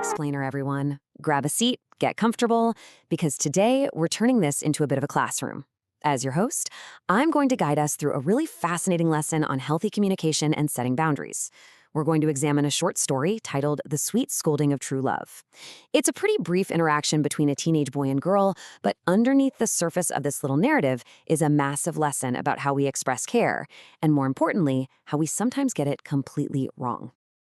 explainer, everyone. Grab a seat, get comfortable, because today we're turning this into a bit of a classroom. As your host, I'm going to guide us through a really fascinating lesson on healthy communication and setting boundaries. We're going to examine a short story titled The Sweet Scolding of True Love. It's a pretty brief interaction between a teenage boy and girl, but underneath the surface of this little narrative is a massive lesson about how we express care, and more importantly, how we sometimes get it completely wrong.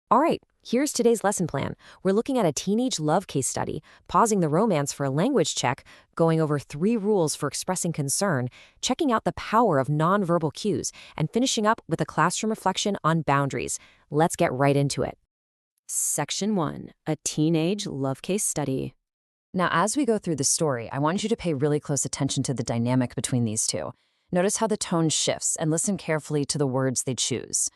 All right, here's today's lesson plan. We're looking at a teenage love case study, pausing the romance for a language check, going over 3 rules for expressing concern, checking out the power of nonverbal cues, and finishing up with a classroom reflection on boundaries. Let's get right into it. Section 1, a teenage love case study. Now, as we go through the story, I want you to pay really close attention to the dynamic between these two. Notice how the tone shifts and listen carefully to the words they choose.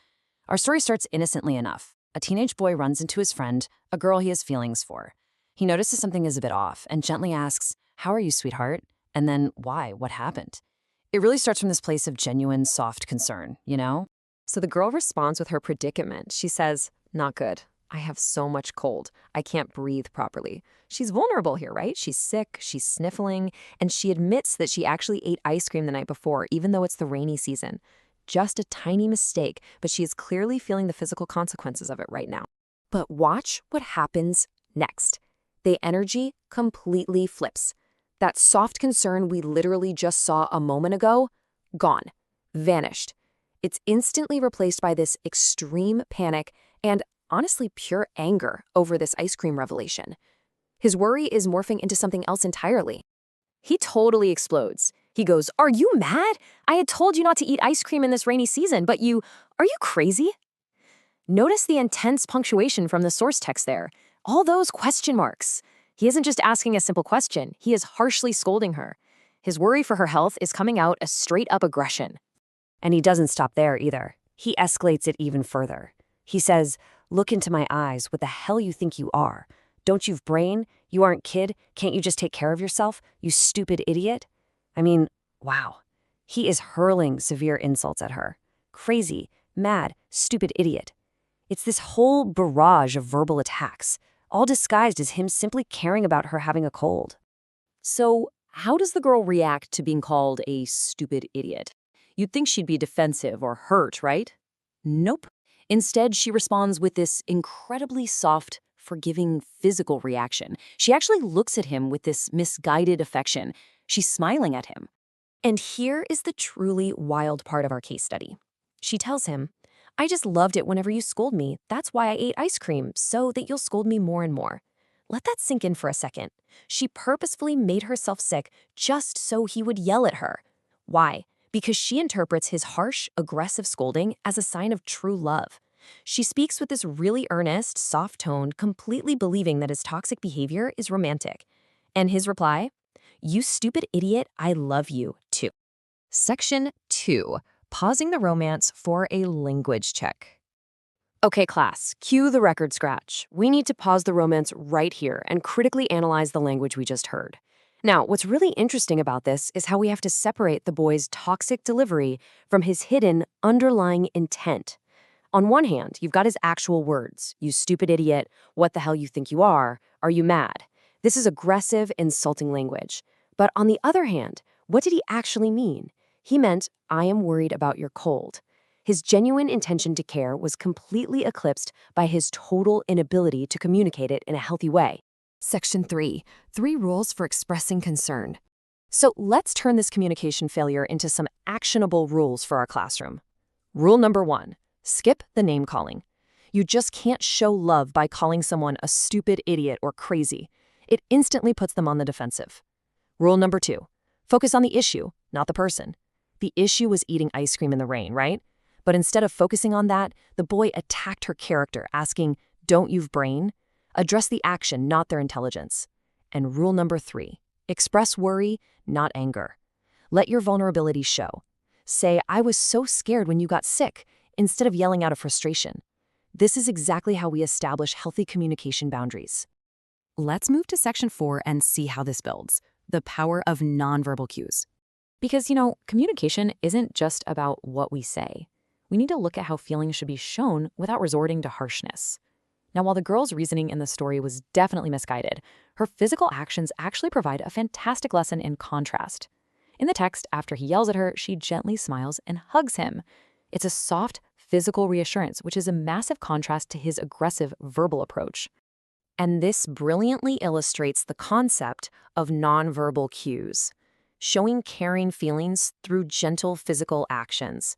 Our story starts innocently enough. A teenage boy runs into his friend, a girl he has feelings for. He notices something is a bit off and gently asks, "How are you, sweetheart?" And then, "Why? What happened?" It really starts from this place of genuine, soft concern, you know? So the girl responds with her predicament. She says, "Not good. I have so much cold. I can't breathe properly." She's vulnerable here, right? She's sick, she's sniffling, and she admits that she actually ate ice cream the night before, even though it's the rainy season. Just a tiny mistake, but she is clearly feeling the physical consequences of it right now. But watch what happens next. The energy completely flips. That soft concern we literally just saw a moment ago, gone, vanished. It's instantly replaced by this extreme panic and honestly pure anger over this ice cream revelation. His worry is morphing into something else entirely. He totally explodes. He goes, "Are you mad? I had told you not to eat ice cream in this rainy season, but are you crazy?" Notice the intense punctuation from the source text there. All those question marks. He isn't just asking a simple question. He is harshly scolding her. His worry for her health is coming out as straight-up aggression. And he doesn't stop there either. He escalates it even further. He says, "Look into my eyes. What the hell you think you are? Don't you've brain? You aren't kid? Can't you just take care of yourself? You stupid idiot." I mean, wow. He is hurling severe insults at her. Crazy, mad, stupid idiot. It's this whole barrage of verbal attacks, all disguised as him simply caring about her having a cold. So, how does the girl react to being called a stupid idiot? You'd think she'd be defensive or hurt, right? Nope. Instead, she responds with this incredibly soft, forgiving physical reaction. She actually looks at him with this misguided affection. She's smiling at him. And here is the truly wild part of our case study. She tells him, "I just loved it whenever you scold me. That's why I ate ice cream, so that you'll scold me more and more." Let that sink in for a second. She purposefully made herself sick just so he would yell at her. Why? Because she interprets his harsh, aggressive scolding as a sign of true love. She speaks with this really earnest, soft tone, completely believing that his toxic behavior is romantic. And his reply? "You stupid idiot, I love you, too." Section 2. Pausing the romance for a language check. Okay, class, cue the record scratch. We need to pause the romance right here and critically analyze the language we just heard. Now, what's really interesting about this is how we have to separate the boy's toxic delivery from his hidden, underlying intent. On one hand, you've got his actual words. "You stupid idiot, what the hell you think you are you mad?" This is aggressive, insulting language. But on the other hand, what did he actually mean? He meant, "I am worried about your cold." His genuine intention to care was completely eclipsed by his total inability to communicate it in a healthy way. Section 3. 3 rules for expressing concern. So let's turn this communication failure into some actionable rules for our classroom. Rule number 1. Skip the name calling. You just can't show love by calling someone a stupid idiot or crazy. It instantly puts them on the defensive. Rule number 2. Focus on the issue, not the person. The issue was eating ice cream in the rain, right? But instead of focusing on that, the boy attacked her character, asking, "Don't you've brain?" Address the action, not their intelligence. And rule number 3. Express worry, not anger. Let your vulnerability show. Say, "I was so scared when you got sick," instead of yelling out of frustration. This is exactly how we establish healthy communication boundaries. Let's move to section 4 and see how this builds. The power of nonverbal cues. Because, communication isn't just about what we say. We need to look at how feelings should be shown without resorting to harshness. Now, while the girl's reasoning in the story was definitely misguided, her physical actions actually provide a fantastic lesson in contrast. In the text, after he yells at her, she gently smiles and hugs him. It's a soft, physical reassurance, which is a massive contrast to his aggressive verbal approach. And this brilliantly illustrates the concept of nonverbal cues, showing caring feelings through gentle physical actions.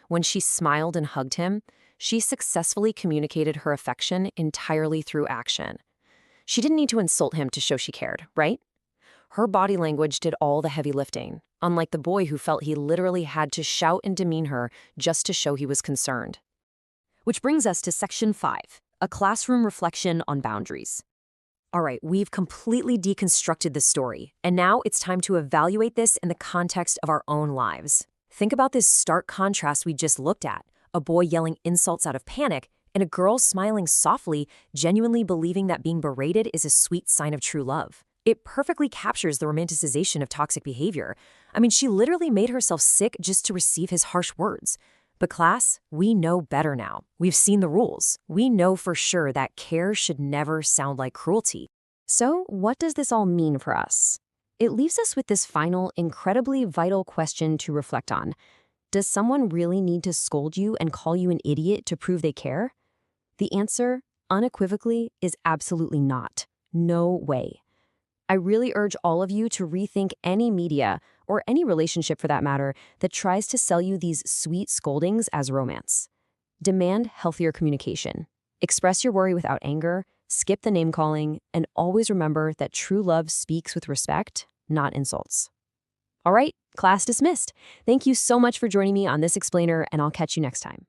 When she smiled and hugged him, she successfully communicated her affection entirely through action. She didn't need to insult him to show she cared, right? Her body language did all the heavy lifting, unlike the boy who felt he literally had to shout and demean her just to show he was concerned. Which brings us to Section 5, a classroom reflection on boundaries. All right, we've completely deconstructed the story, and now it's time to evaluate this in the context of our own lives. Think about this stark contrast we just looked at, a boy yelling insults out of panic, and a girl smiling softly, genuinely believing that being berated is a sweet sign of true love. It perfectly captures the romanticization of toxic behavior. I mean, she literally made herself sick just to receive his harsh words. But class, we know better now. We've seen the rules. We know for sure that care should never sound like cruelty. So what does this all mean for us? It leaves us with this final, incredibly vital question to reflect on. Does someone really need to scold you and call you an idiot to prove they care? The answer, unequivocally, is absolutely not. No way. I really urge all of you to rethink any media, or any relationship for that matter, that tries to sell you these sweet scoldings as romance. Demand healthier communication. Express your worry without anger, skip the name-calling, and always remember that true love speaks with respect, not insults. All right, class dismissed. Thank you so much for joining me on this explainer, and I'll catch you next time.